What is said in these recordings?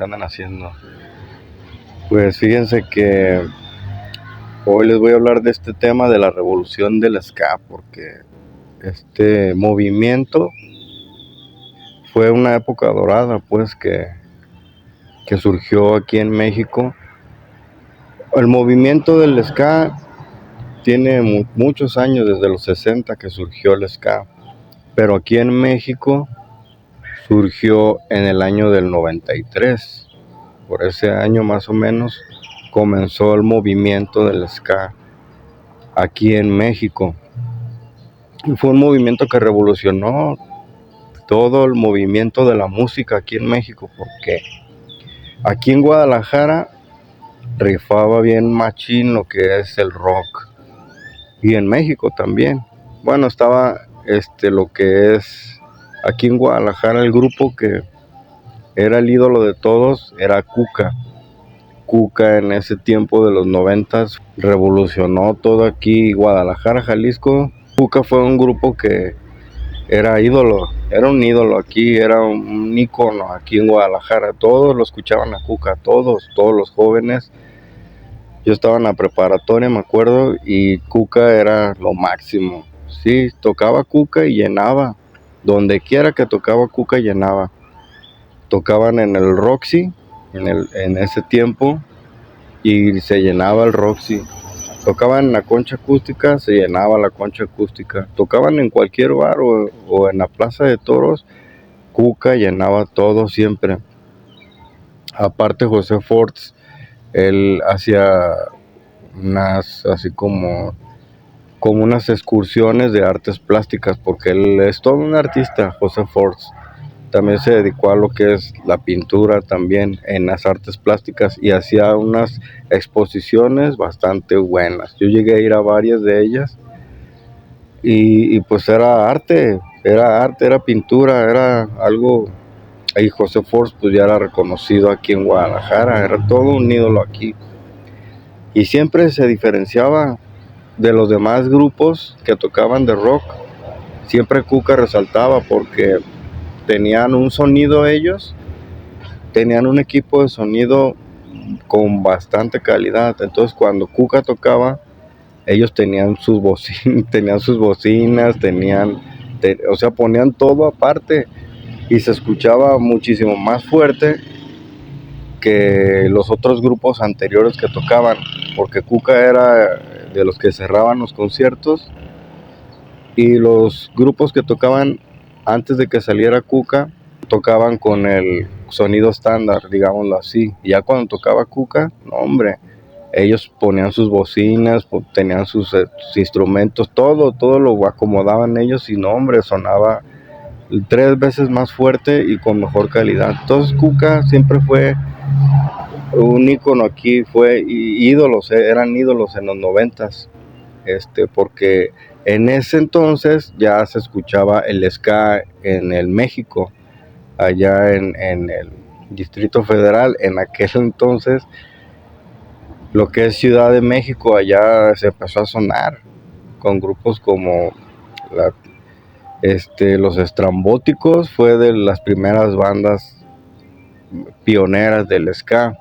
¿qué andan haciendo? Pues fíjense que hoy les voy a hablar de este tema de la revolución del ska, porque este movimiento fue una época dorada, pues que surgió aquí en México. El movimiento del ska tiene muchos años, desde los 60 que surgió el ska, pero aquí en México surgió en el año del 93. Por ese año más o menos comenzó el movimiento del ska aquí en México. Y fue un movimiento que revolucionó todo el movimiento de la música aquí en México, porque aquí en Guadalajara rifaba bien machín lo que es el rock, y en México también. Bueno, estaba lo que es aquí en Guadalajara, el grupo que era el ídolo de todos era Cuca. Cuca en ese tiempo de los 90 revolucionó todo aquí, Guadalajara, Jalisco. Cuca fue un grupo que era ídolo, era un ídolo aquí, era un ícono aquí en Guadalajara. Todos lo escuchaban a Cuca, todos los jóvenes. Yo estaba en la preparatoria, me acuerdo, y Cuca era lo máximo. Sí, tocaba Cuca y llenaba. Donde quiera que tocaba Cuca llenaba. Tocaban en el Roxy en ese tiempo y se llenaba el Roxy. Tocaban en la concha acústica, se llenaba la concha acústica. Tocaban en cualquier bar o en la plaza de toros, Cuca llenaba todo siempre. Aparte José Forts, él hacía unas así como unas excursiones de artes plásticas, porque él es todo un artista, José Forts. También se dedicó a lo que es la pintura también en las artes plásticas y hacía unas exposiciones bastante buenas. Yo llegué a ir a varias de ellas y pues era arte, era pintura, era algo. Y José Force pues ya era reconocido aquí en Guadalajara, era todo un ídolo aquí. Y siempre se diferenciaba de los demás grupos que tocaban de rock. Siempre Cuca resaltaba porque tenían un sonido ellos, tenían un equipo de sonido con bastante calidad. Entonces cuando Cuca tocaba, ellos tenían sus bocinas, o sea, ponían todo aparte y se escuchaba muchísimo más fuerte que los otros grupos anteriores que tocaban, porque Cuca era de los que cerraban los conciertos, y los grupos que tocaban antes de que saliera Cuca tocaban con el sonido estándar, digámoslo así. Y ya cuando tocaba Cuca, no, hombre, ellos ponían sus bocinas, tenían sus instrumentos, todo lo acomodaban ellos, y no, hombre, sonaba 3 veces más fuerte y con mejor calidad. Entonces Cuca siempre fue un ícono aquí, fue ídolos, eran ídolos en los 90, porque en ese entonces ya se escuchaba el ska en el México, allá en el Distrito Federal. En aquel entonces, lo que es Ciudad de México, allá se empezó a sonar con grupos como los Estrambóticos. Fue de las primeras bandas pioneras del ska.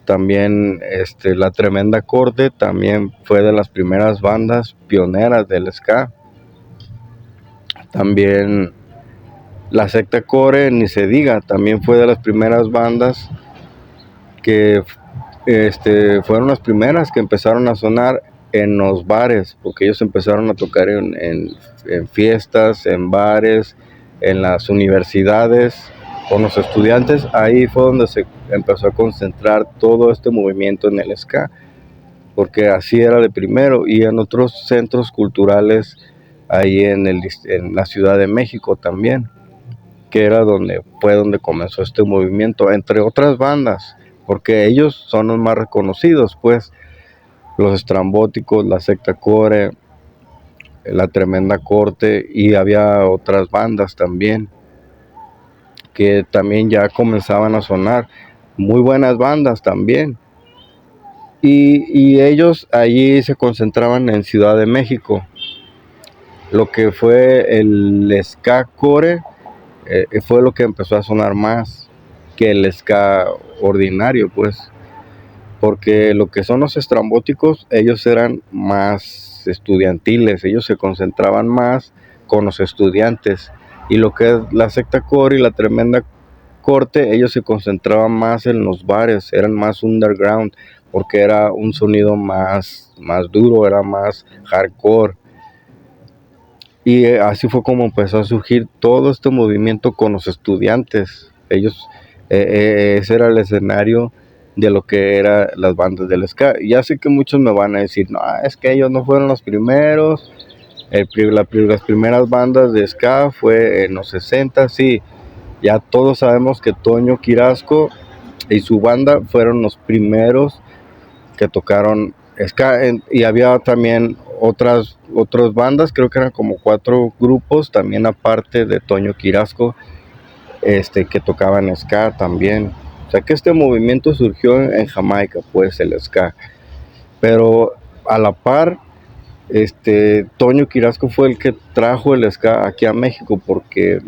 También La Tremenda Corte también fue de las primeras bandas pioneras del ska. También la Secta Core, ni se diga, también fue de las primeras bandas que fueron las primeras que empezaron a sonar en los bares, porque ellos empezaron a tocar en fiestas, en bares, en las universidades, con los estudiantes. Ahí fue donde se empezó a concentrar todo este movimiento en el ska, porque así era de primero. Y en otros centros culturales ahí en la Ciudad de México también, que era donde comenzó este movimiento, entre otras bandas, porque ellos son los más reconocidos, pues, los Estrambóticos, la Secta Core, la Tremenda Corte, y había otras bandas también que también ya comenzaban a sonar, muy buenas bandas también. Y ellos allí se concentraban en Ciudad de México. Lo que fue el ska core fue lo que empezó a sonar más, que el ska ordinario, pues, porque lo que son los estrambóticos, ellos eran más estudiantiles, ellos se concentraban más con los estudiantes, y lo que es la secta core y la tremenda corte, ellos se concentraban más en los bares, eran más underground, porque era un sonido más duro, era más hardcore. Y así fue como empezó a surgir todo este movimiento con los estudiantes. Ellos, ese era el escenario de lo que eran las bandas del ska. Ya sé que muchos me van a decir, no, es que ellos no fueron los primeros. Las primeras bandas de ska fue en los 60, sí. Ya todos sabemos que Toño Quirasco y su banda fueron los primeros que tocaron ska, y había también otras bandas, creo que eran como 4 grupos también aparte de Toño Quirasco, que tocaban ska también. O sea que este movimiento surgió en Jamaica, pues el ska, pero a la par Toño Quirasco fue el que trajo el ska aquí a México, porque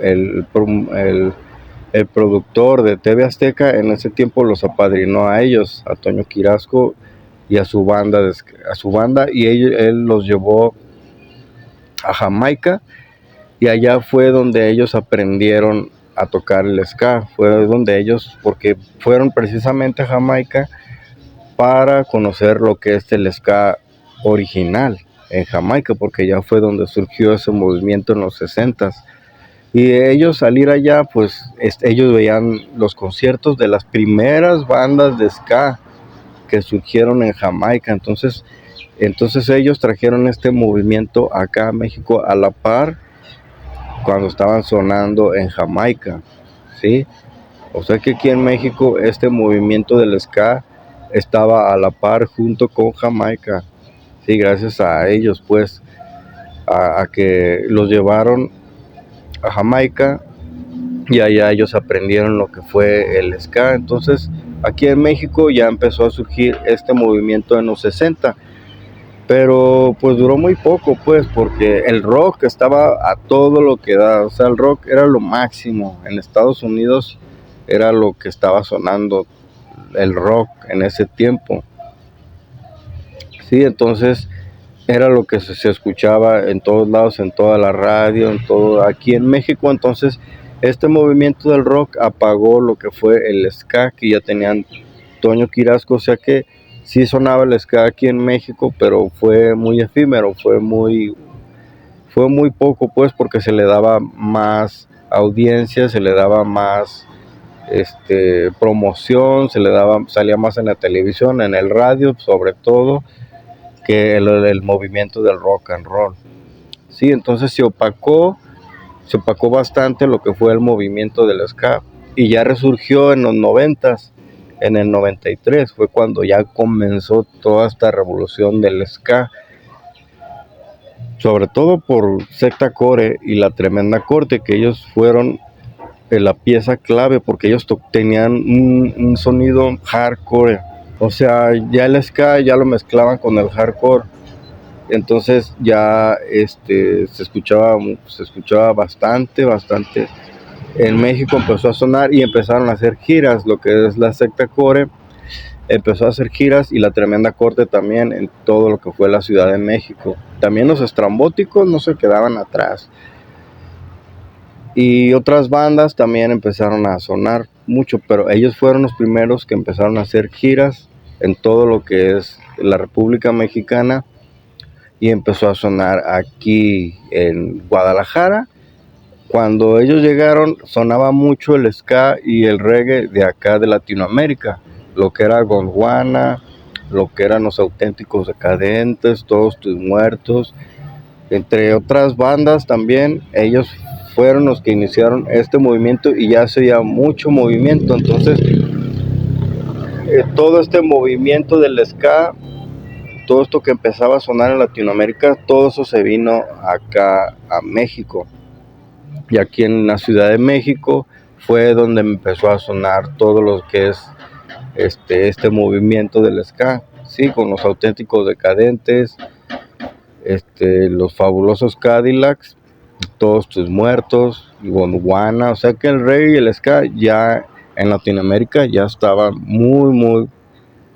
el, el, el productor de TV Azteca en ese tiempo los apadrinó a ellos, a Toño Quirasco y a su banda, y él los llevó a Jamaica, y allá fue donde ellos aprendieron a tocar el ska. Fue donde ellos, porque fueron precisamente a Jamaica para conocer lo que es el ska original en Jamaica, porque ya fue donde surgió ese movimiento en los 60s. Y ellos salir allá, pues ellos veían los conciertos de las primeras bandas de ska que surgieron en Jamaica. Entonces ellos trajeron este movimiento acá a México a la par cuando estaban sonando en Jamaica, ¿sí? O sea que aquí en México este movimiento del ska estaba a la par junto con Jamaica, sí, gracias a ellos, pues, a que los llevaron a Jamaica, y allá ellos aprendieron lo que fue el ska. Entonces aquí en México ya empezó a surgir este movimiento en los 60, pero pues duró muy poco, pues, porque el rock estaba a todo lo que da. O sea, el rock era lo máximo en Estados Unidos, era lo que estaba sonando, el rock en ese tiempo, sí. Entonces era lo que se escuchaba en todos lados, en toda la radio, en todo aquí en México. Entonces este movimiento del rock apagó lo que fue el ska que ya tenían Toño Quirasco. O sea que sí sonaba el ska aquí en México, pero fue muy efímero, fue muy poco, pues, porque se le daba más audiencia, se le daba más promoción, salía más en la televisión, en el radio sobre todo, que el movimiento del rock and roll. Sí, entonces se opacó bastante lo que fue el movimiento del ska, y ya resurgió en los 90s. En el 93 fue cuando ya comenzó toda esta revolución del ska, sobre todo por Secta Core y la Tremenda Corte, que ellos fueron la pieza clave, porque ellos tenían un sonido hardcore. O sea, ya el ska ya lo mezclaban con el hardcore. Entonces ya se escuchaba bastante. En México empezó a sonar y empezaron a hacer giras. Lo que es la Secta Core empezó a hacer giras, y la Tremenda Corte también, en todo lo que fue la Ciudad de México. También los estrambóticos no se quedaban atrás, y otras bandas también empezaron a sonar mucho, pero ellos fueron los primeros que empezaron a hacer giras en todo lo que es la República Mexicana, y empezó a sonar aquí en Guadalajara. Cuando ellos llegaron sonaba mucho el ska y el reggae de acá de Latinoamérica, lo que era Gondwana, lo que eran los Auténticos Decadentes, Todos Tus Muertos, entre otras bandas también. Ellos fueron los que iniciaron este movimiento, y ya se veía mucho movimiento. Entonces todo este movimiento del ska, todo esto que empezaba a sonar en Latinoamérica, todo eso se vino acá a México. Y aquí en la Ciudad de México fue donde empezó a sonar todo lo que es este movimiento del ska, sí, con los Auténticos Decadentes, los Fabulosos Cadillacs, Todos Tus Muertos, Gondwana. O sea que el reggae y el ska ya en Latinoamérica ya estaba muy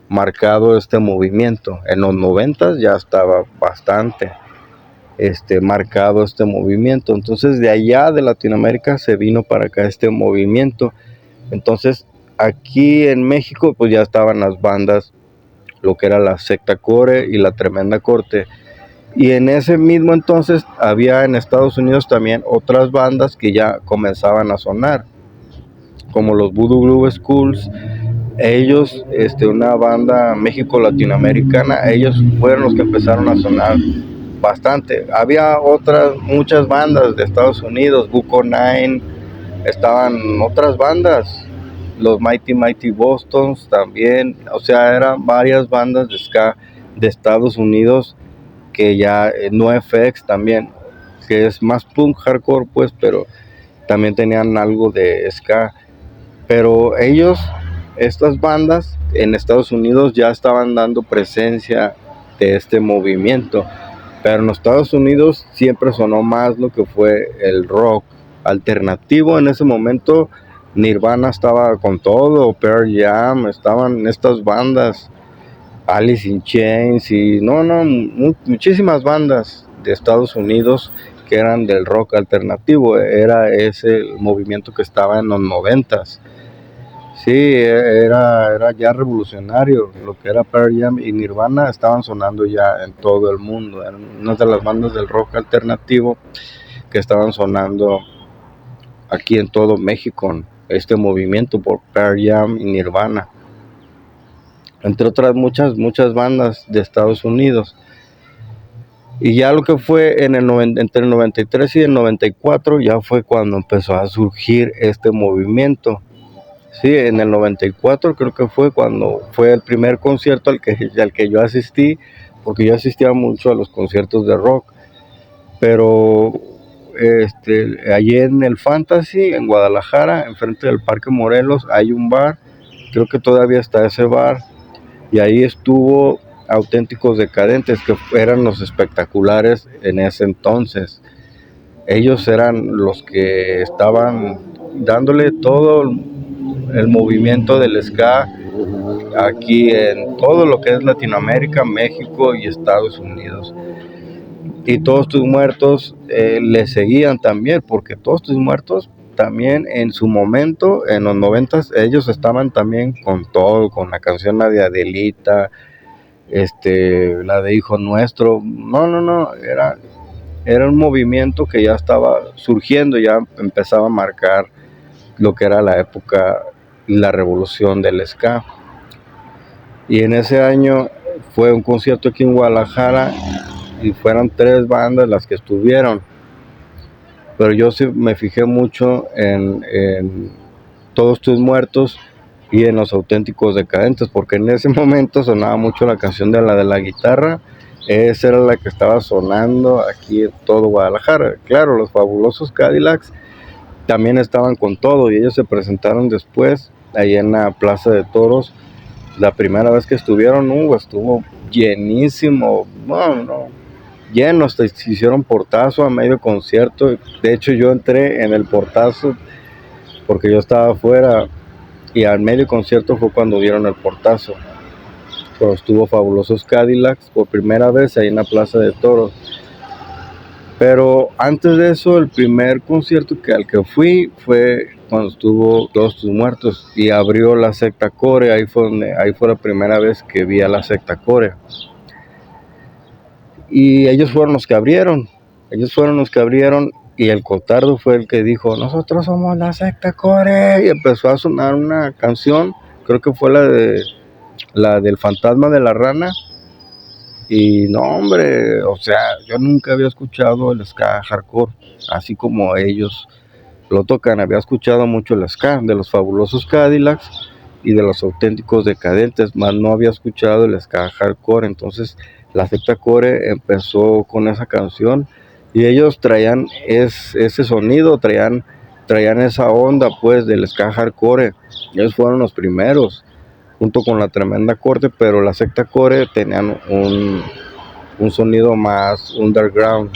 marcado este movimiento. En los 90 ya estaba bastante marcado este movimiento. Entonces de allá de Latinoamérica se vino para acá este movimiento. Entonces aquí en México pues ya estaban las bandas, lo que era la Secta Core y la Tremenda Corte. Y en ese mismo entonces había en Estados Unidos también otras bandas que ya comenzaban a sonar, como los Voodoo Blue Schools. Ellos, una banda México latinoamericana, ellos fueron los que empezaron a sonar bastante. Había otras, muchas bandas de Estados Unidos, Buco Nine, estaban otras bandas, los Mighty Bostons también. O sea, eran varias bandas de ska de Estados Unidos que ya NoFX también, que es más punk hardcore pues, pero también tenían algo de ska. Pero ellos, estas bandas en Estados Unidos ya estaban dando presencia de este movimiento, pero en los Estados Unidos siempre sonó más lo que fue el rock alternativo. En ese momento Nirvana estaba con todo, Pearl Jam, estaban estas bandas, Alice in Chains y muchísimas bandas de Estados Unidos que eran del rock alternativo. Era ese movimiento que estaba en los 90s. Sí, era ya revolucionario. Lo que era Pearl Jam y Nirvana estaban sonando ya en todo el mundo. Eran una de las bandas del rock alternativo que estaban sonando aquí en todo México. Este movimiento por Pearl Jam y Nirvana, entre otras muchas bandas de Estados Unidos. Y ya lo que fue entre el 93 y el 94 ya fue cuando empezó a surgir este movimiento. Sí, en el 94 creo que fue cuando fue el primer concierto al que yo asistí, porque yo asistía mucho a los conciertos de rock. Pero allí en el Fantasy, en Guadalajara, enfrente del Parque Morelos, hay un bar, creo que todavía está ese bar, y ahí estuvo Auténticos Decadentes, que eran los espectaculares en ese entonces. Ellos eran los que estaban dándole todo el movimiento del ska aquí en todo lo que es Latinoamérica, México y Estados Unidos. Y Todos Tus Muertos le seguían también, porque Todos Tus Muertos también en su momento, en los 90s, ellos estaban también con todo, con la canción la de Adelita, la de Hijo Nuestro. Era un movimiento que ya estaba surgiendo, ya empezaba a marcar lo que era la época y la revolución del ska. Y en ese año fue un concierto aquí en Guadalajara y fueron 3 bandas las que estuvieron. Pero yo sí me fijé mucho en Todos Tus Muertos y en Los Auténticos Decadentes, porque en ese momento sonaba mucho la canción de la guitarra. Esa era la que estaba sonando aquí en todo Guadalajara. Claro, los Fabulosos Cadillacs también estaban con todo, y ellos se presentaron después ahí en la Plaza de Toros. La primera vez que estuvieron, estuvo llenísimo, lleno, hasta se hicieron portazo a medio concierto. De hecho yo entré en el portazo porque yo estaba afuera, y al medio concierto fue cuando dieron el portazo. Pero estuvo Fabulosos Cadillacs por primera vez ahí en la Plaza de Toros. Pero antes de eso, el primer concierto al que fui fue cuando estuvo Todos Tus Muertos y abrió la Secta Core. Ahí fue la primera vez que vi a la Secta Core. Y ellos fueron los que abrieron. Y el Cotardo fue el que dijo: nosotros somos la Secta Core. Y empezó a sonar una canción, creo que fue la del Fantasma de la Rana. Y no, hombre, o sea, yo nunca había escuchado el ska hardcore así como ellos lo tocan. Había escuchado mucho el ska de los Fabulosos Cadillacs y de Los Auténticos Decadentes, más no había escuchado el ska hardcore. Entonces la Secta Core empezó con esa canción, y ellos traían ese sonido, traían esa onda pues del ska hardcore. Ellos fueron los primeros junto con la Tremenda Corte, pero la Secta Core tenían un sonido más underground,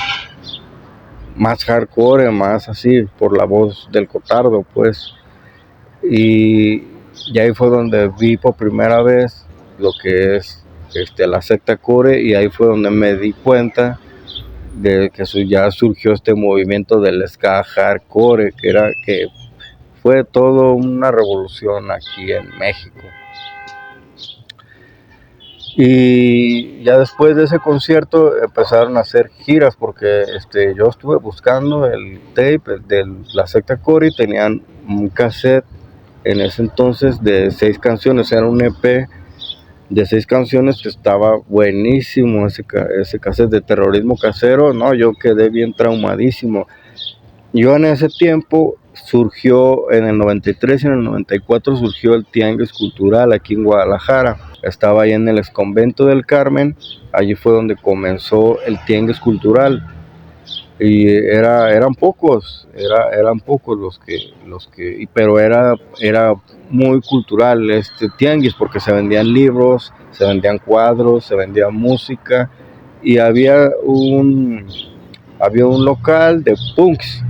más hardcore, más así, por la voz del Cotardo, pues. Y ahí fue donde vi por primera vez lo que es la secta core, y ahí fue donde me di cuenta de que ya surgió este movimiento del ska hardcore, que fue todo una revolución aquí en México. Y ya después de ese concierto empezaron a hacer giras, porque yo estuve buscando el tape de la secta core y tenían un cassette en ese entonces de 6 canciones, era un EP de 6 canciones que estaba buenísimo ese cassette de Terrorismo Casero. No, yo quedé bien traumadísimo. Yo en ese tiempo surgió, en el 93 y en el 94 surgió el Tianguis Cultural aquí en Guadalajara. Estaba ahí en el Exconvento del Carmen, allí fue donde comenzó el Tianguis Cultural. Y eran pocos los que pero era muy cultural este tianguis, porque se vendían libros, se vendían cuadros, se vendía música, y había un local de punks.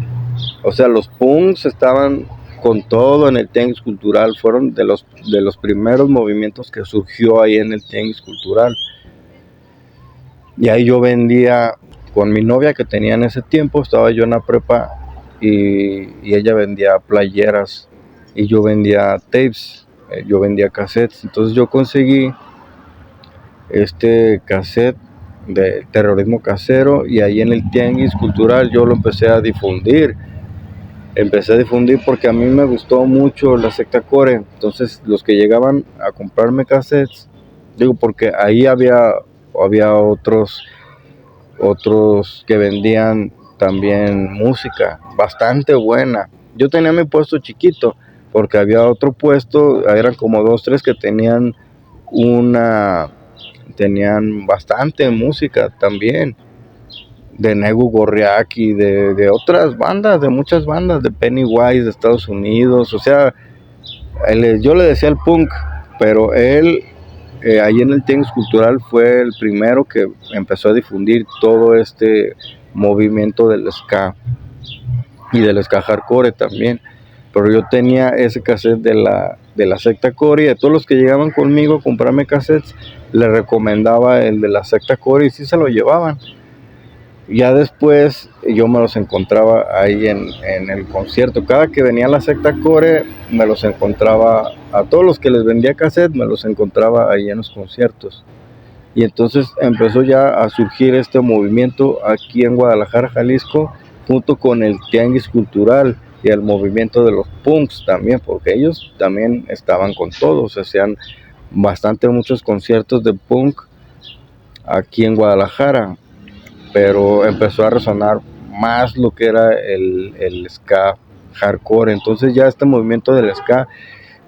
O sea, los punks estaban con todo en el tianguis cultural, fueron de los primeros movimientos que surgió ahí en el tianguis cultural. Y ahí yo vendía con mi novia que tenía en ese tiempo, estaba yo en la prepa, y ella vendía playeras y yo vendía tapes, yo vendía cassettes. Entonces yo conseguí este cassette de Terrorismo Casero, y ahí en el Tianguis Cultural yo lo empecé a difundir. Porque a mí me gustó mucho la secta core. Entonces los que llegaban a comprarme cassettes, porque ahí había otros que vendían también música bastante buena. Yo tenía mi puesto chiquito, porque había otro puesto, eran como 2, 3 que tenían bastante música también, de Negu Gorriaki, de otras bandas, de muchas bandas, de Pennywise de Estados Unidos. O sea, yo le decía el punk, pero él ahí en el Tianguis Cultural fue el primero que empezó a difundir todo este movimiento del ska y del ska hardcore también. Pero yo tenía ese cassette de la secta core, y de todos los que llegaban conmigo a comprarme cassettes, les recomendaba el de la secta core y sí se lo llevaban. Ya después yo me los encontraba ahí en el concierto. Cada que venía la secta core me los encontraba, a todos los que les vendía cassette me los encontraba ahí en los conciertos. Y entonces empezó ya a surgir este movimiento aquí en Guadalajara, Jalisco, junto con el Tianguis Cultural y el movimiento de los punks también, porque ellos también estaban con todo. Se hacían muchos conciertos de punk aquí en Guadalajara, pero empezó a resonar más lo que era el ska hardcore. Entonces ya este movimiento del ska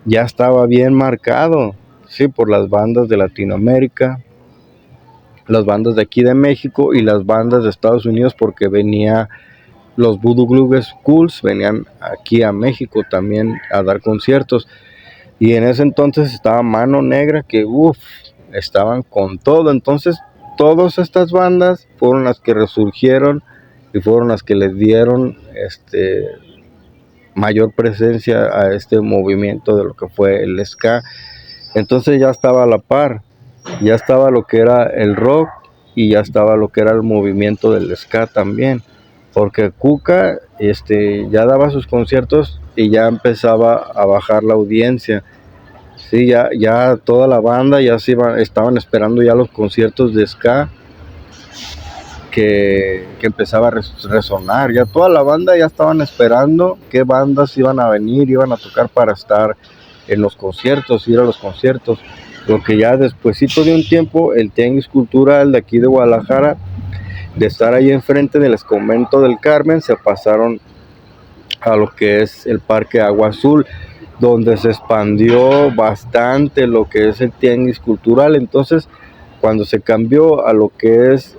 ya estaba bien marcado, sí, por las bandas de Latinoamérica, las bandas de aquí de México y las bandas de Estados Unidos, porque venía los Voodoo Glue Schools, venían aquí a México también a dar conciertos. Y en ese entonces estaba Mano Negra, que estaban con todo. Entonces todas estas bandas fueron las que resurgieron y fueron las que les dieron mayor presencia a este movimiento de lo que fue el ska. Entonces ya estaba a la par, ya estaba lo que era el rock y ya estaba lo que era el movimiento del ska también, porque Cuca ya daba sus conciertos y ya empezaba a bajar la audiencia. Sí, ya toda la banda ya estaban esperando ya los conciertos de ska que empezaba a resonar. Ya toda la banda ya estaban esperando qué bandas iban a venir, iban a tocar para estar en los conciertos, ir a los conciertos. Porque ya despuesito de un tiempo, el Tianguis Cultural de aquí de Guadalajara, de estar ahí enfrente del Exconvento del Carmen, se pasaron a lo que es el Parque Agua Azul, donde se expandió bastante lo que es el Tianguis Cultural. Entonces, cuando se cambió a lo que es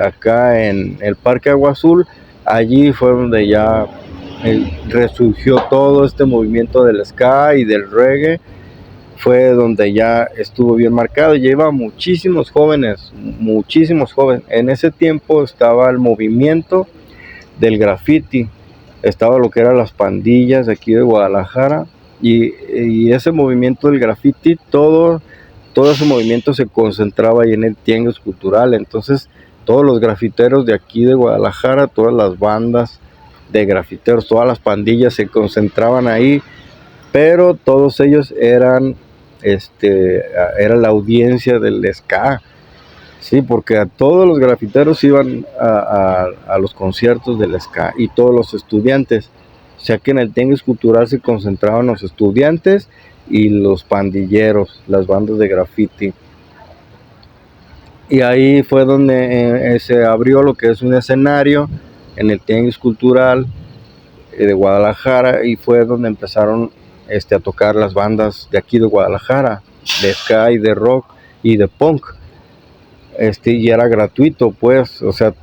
acá en el Parque Agua Azul, allí fue donde ya resurgió todo este movimiento del ska y del reggae. Fue donde ya estuvo bien marcado. Lleva muchísimos jóvenes. En ese tiempo estaba el movimiento del graffiti. Estaba lo que eran las pandillas de aquí de Guadalajara y ese movimiento del graffiti, todo ese movimiento se concentraba ahí en el Tianguis Cultural. Entonces todos los grafiteros de aquí de Guadalajara, todas las bandas de grafiteros, todas las pandillas se concentraban ahí, pero todos ellos era la audiencia del ska. Sí, porque a todos los grafiteros iban a los conciertos del ska y todos los estudiantes. O sea que en el Tianguis Cultural se concentraban los estudiantes y los pandilleros, las bandas de graffiti. Y ahí fue donde se abrió lo que es un escenario en el Tianguis Cultural de Guadalajara, y fue donde empezaron a tocar las bandas de aquí de Guadalajara, de ska y de rock y de punk. Y era gratuito, pues, o sea,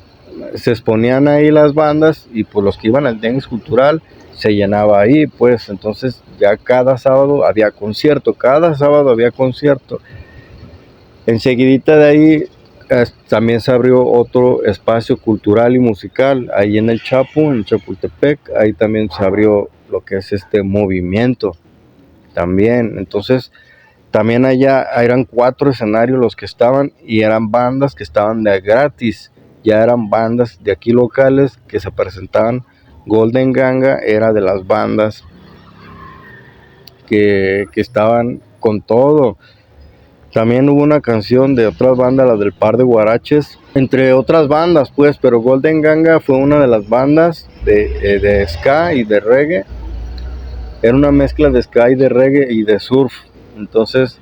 se exponían ahí las bandas y pues los que iban al Tianguis Cultural se llenaba ahí, pues. Entonces ya cada sábado había concierto, Enseguidita de ahí también se abrió otro espacio cultural y musical ahí en el Chapo, en Chapultepec. Ahí también se abrió lo que es este movimiento también. Entonces también allá eran 4 escenarios los que estaban, y eran bandas que estaban de gratis. Ya eran bandas de aquí locales que se presentaban. Golden Ganga era de las bandas que estaban con todo. También hubo una canción de otras bandas, las del Par de Guaraches, entre otras bandas, pues, pero Golden Ganga fue una de las bandas de ska y de reggae. Era una mezcla de ska y de reggae y de surf. Entonces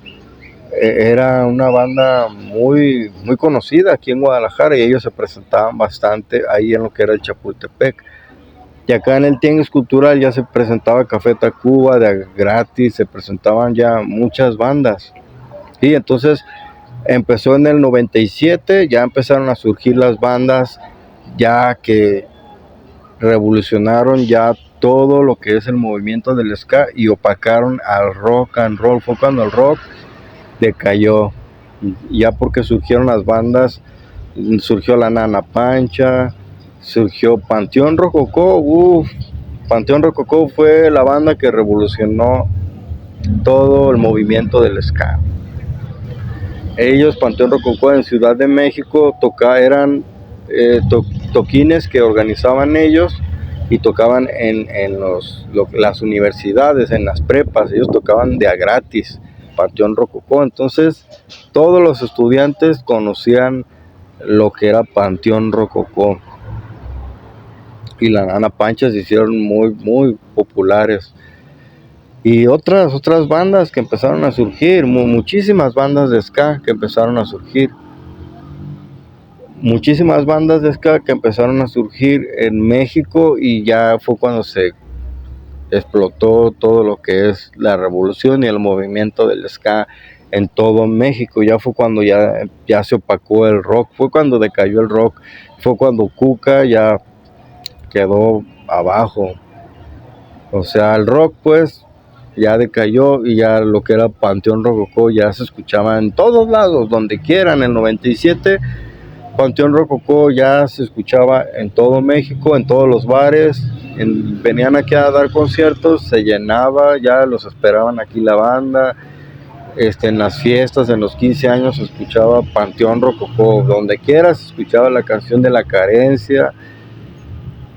era una banda muy, muy conocida aquí en Guadalajara, y ellos se presentaban bastante ahí en lo que era el Chapultepec. Y acá en el Tianguis Cultural ya se presentaba Café Tacuba de gratis, se presentaban ya muchas bandas. Y entonces empezó en el 97, ya empezaron a surgir las bandas ya que revolucionaron ya todo lo que es el movimiento del ska y opacaron al rock and roll. Fue cuando el rock decayó, ya porque surgieron las bandas, surgió la Nana Pancha, surgió Panteón Rococó. Panteón Rococó fue la banda que revolucionó todo el movimiento del ska. Ellos, Panteón Rococó, en Ciudad de México, eran toquines que organizaban ellos y tocaban en las universidades, en las prepas. Ellos tocaban de a gratis, Panteón Rococó. Entonces todos los estudiantes conocían lo que era Panteón Rococó, y la Nana Pancha se hicieron muy, muy populares. Y otras bandas que empezaron a surgir, muchísimas bandas de ska que empezaron a surgir. Muchísimas bandas de ska que empezaron a surgir en México, y ya fue cuando se explotó todo lo que es la revolución y el movimiento del ska en todo México. Ya fue cuando ya se opacó el rock, fue cuando decayó el rock, fue cuando Cuca ya quedó abajo. O sea, el rock pues ya decayó, y ya lo que era Panteón Rococó ya se escuchaba en todos lados, donde quieran. En el 97 Panteón Rococó ya se escuchaba en todo México, en todos los bares. Venían aquí a dar conciertos, se llenaba, ya los esperaban aquí la banda. En las fiestas, en los 15 años se escuchaba Panteón Rococó, donde quiera se escuchaba la canción de La Carencia,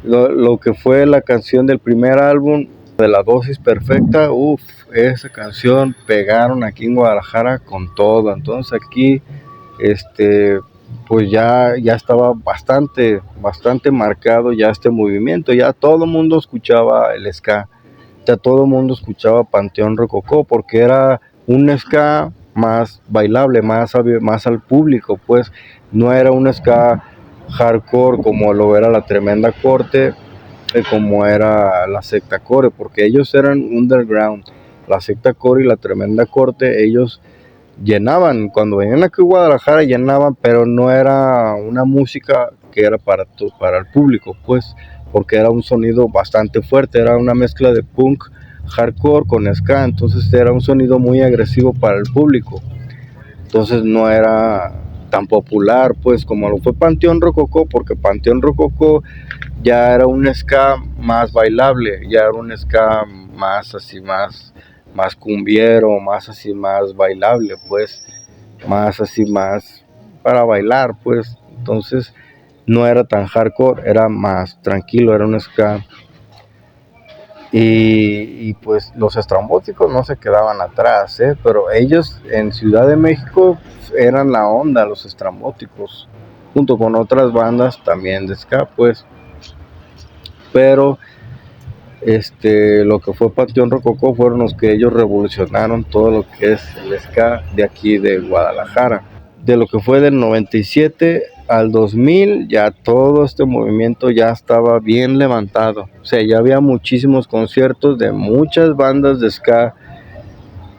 lo que fue la canción del primer álbum de La Dosis Perfecta. Esa canción pegaron aquí en Guadalajara con todo. Entonces aquí pues ya estaba bastante marcado ya este movimiento. Ya todo el mundo escuchaba el ska, ya todo el mundo escuchaba Panteón Rococó, porque era un ska más bailable, más al público, pues no era un ska hardcore como lo era la Tremenda Corte, como era la Secta Core, porque ellos eran underground. La Secta Core y la Tremenda Corte, ellos llenaban, cuando venían aquí a Guadalajara llenaban, pero no era una música que era para el público, pues, porque era un sonido bastante fuerte, era una mezcla de punk hardcore con ska. Entonces era un sonido muy agresivo para el público. Entonces no era tan popular pues como lo fue Panteón Rococó, porque Panteón Rococó ya era un ska más bailable, ya era un ska más así, más cumbiero, más así, más bailable, pues, más así, más para bailar, pues. Entonces no era tan hardcore, era más tranquilo, era un ska. Y pues los estrambóticos no se quedaban atrás, pero ellos en Ciudad de México eran la onda, los estrambóticos, junto con otras bandas también de ska, pues. Pero lo que fue Panteón Rococó fueron los que ellos revolucionaron todo lo que es el ska de aquí de Guadalajara. De lo que fue del 97 al 2000, ya todo este movimiento ya estaba bien levantado. O sea, ya había muchísimos conciertos de muchas bandas de ska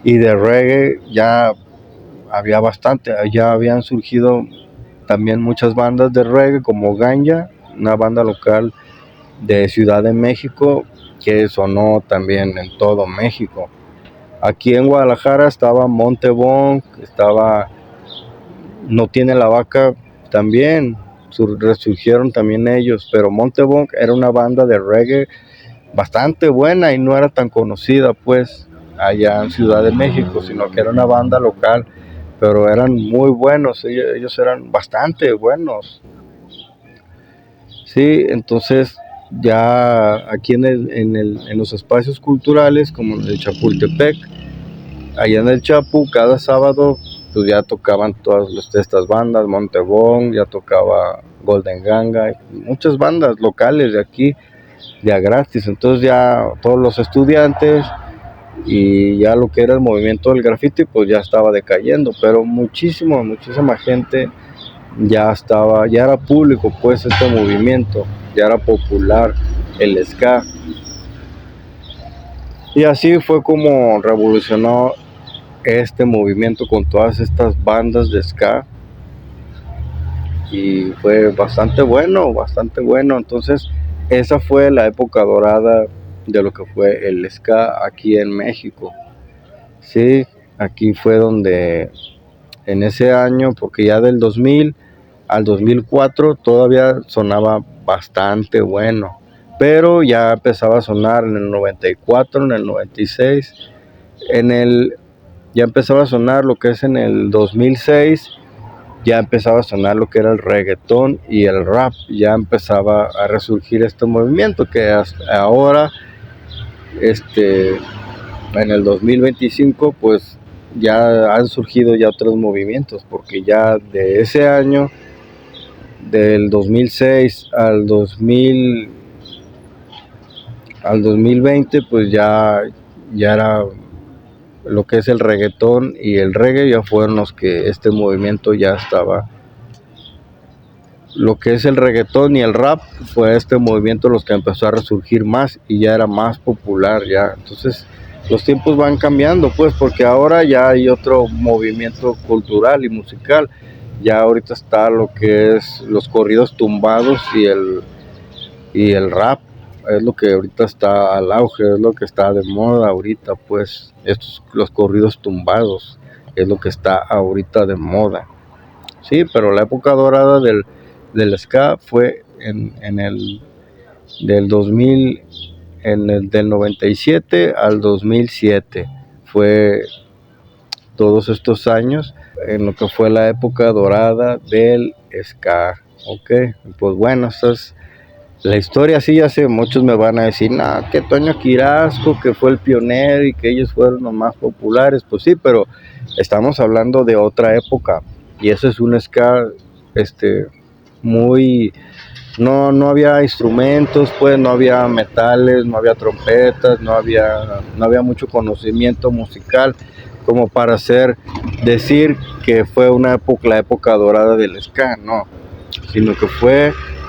y de reggae, ya había bastante. Ya habían surgido también muchas bandas de reggae como Ganja, una banda local de Ciudad de México que sonó también en todo México. Aquí en Guadalajara estaba Montebón, estaba No Tiene la Vaca también, resurgieron también ellos, pero Montebón era una banda de reggae bastante buena y no era tan conocida pues allá en Ciudad de México, sino que era una banda local, pero eran muy buenos, ellos eran bastante buenos. Sí, entonces ya aquí en los espacios culturales como en el Chapultepec, allá en el Chapu, cada sábado pues ya tocaban todas estas bandas, Montebón, ya tocaba Golden Ganga, muchas bandas locales de aquí, ya gratis. Entonces ya todos los estudiantes y ya lo que era el movimiento del graffiti pues ya estaba decayendo, pero muchísima gente ya era público pues este movimiento, ya era popular el ska. Y así fue como revolucionó este movimiento con todas estas bandas de ska y fue bastante bueno, bastante bueno. Entonces esa fue la época dorada de lo que fue el ska aquí en México. Sí, aquí fue donde en ese año, porque ya del 2000 al 2004 todavía sonaba bastante bueno, pero ya empezaba a sonar en el 94, en el 96, ya empezaba a sonar lo que es en el 2006, ya empezaba a sonar lo que era el reggaetón y el rap, ya empezaba a resurgir este movimiento que hasta ahora, en el 2025, pues ya han surgido ya otros movimientos, porque ya de ese año, del 2006 al 2020, pues ya era lo que es el reggaetón y el reggae, ya fueron los que este movimiento ya estaba. Lo que es el reggaetón y el rap fue este movimiento los que empezó a resurgir más y ya era más popular ya. Entonces los tiempos van cambiando pues, porque ahora ya hay otro movimiento cultural y musical. Ya ahorita está lo que es los corridos tumbados y el rap, es lo que ahorita está al auge, es lo que está de moda ahorita pues, los corridos tumbados es lo que está ahorita de moda. Sí, pero la época dorada del ska fue en el del 2000, del 97 al 2007, fue todos estos años en lo que fue la época dorada del ska. Ok, pues bueno, esta es la historia. Sí, ya sé, muchos me van a decir, no, que Toño Quirasco, que fue el pionero y que ellos fueron los más populares. Pues sí, pero estamos hablando de otra época y eso es un ska muy, no había instrumentos, pues no había metales, no había trompetas, no había mucho conocimiento musical como para decir que fue la época dorada del ska, no, sino que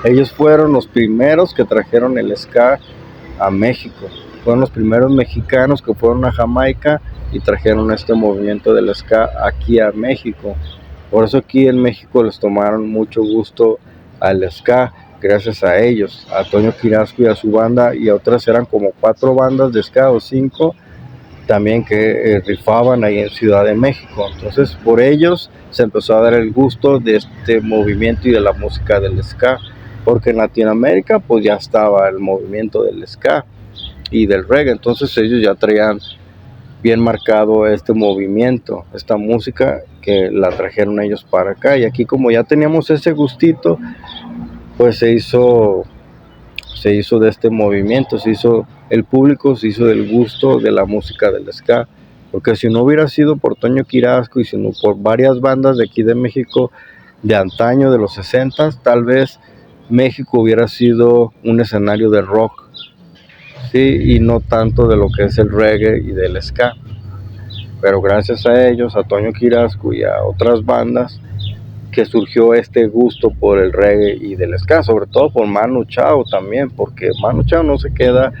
ellos fueron los primeros que trajeron el ska a México, fueron los primeros mexicanos que fueron a Jamaica y trajeron este movimiento del ska aquí a México. Por eso aquí en México les tomaron mucho gusto al ska, gracias a ellos, a Toño Quirasco y a su banda, y a otras eran como 4 bandas de ska o 5, también que rifaban ahí en Ciudad de México. Entonces por ellos se empezó a dar el gusto de este movimiento y de la música del ska, porque en Latinoamérica pues ya estaba el movimiento del ska y del reggae, entonces ellos ya traían bien marcado este movimiento, esta música que la trajeron ellos para acá, y aquí como ya teníamos ese gustito, pues se hizo de este movimiento, el público se hizo del gusto de la música del ska, porque si no hubiera sido por Toño Quirasco y sino por varias bandas de aquí de México de antaño, de los 60, tal vez México hubiera sido un escenario de rock, sí, y no tanto de lo que es el reggae y del ska. Pero gracias a ellos, a Toño Quirasco y a otras bandas, que surgió este gusto por el reggae y del ska, sobre todo por Manu Chao también, porque Manu Chao no se queda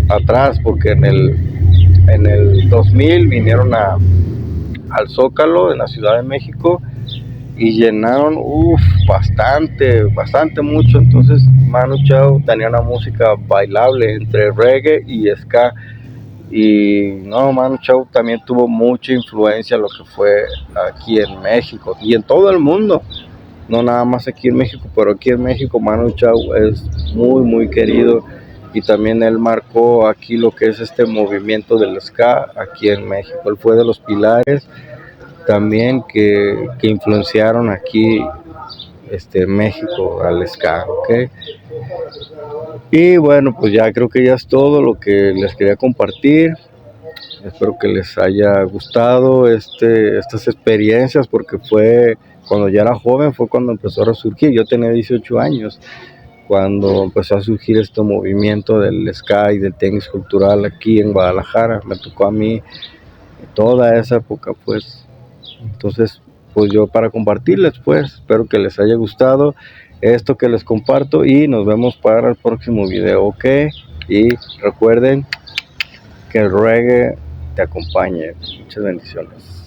atrás, porque en el 2000 vinieron al Zócalo en la Ciudad de México y llenaron bastante mucho. Entonces Manu Chao tenía una música bailable entre reggae y ska, y no, Manu Chao también tuvo mucha influencia en lo que fue aquí en México y en todo el mundo, no nada más aquí en México, pero aquí en México Manu Chao es muy querido, y también él marcó aquí lo que es este movimiento del ska aquí en México. Él fue de los pilares también que influenciaron aquí México al ska, ¿ok? Y bueno, pues ya creo que ya es todo lo que les quería compartir. Espero que les haya gustado estas experiencias, porque fue cuando ya era joven, fue cuando empezó a resurgir. Yo tenía 18 años cuando empezó a surgir este movimiento del ska y del tenis cultural aquí en Guadalajara. Me tocó a mí toda esa época, pues. Entonces, pues yo para compartirles, pues, espero que les haya gustado esto que les comparto, y nos vemos para el próximo video, ¿ok? Y recuerden que el reggae te acompañe. Muchas bendiciones.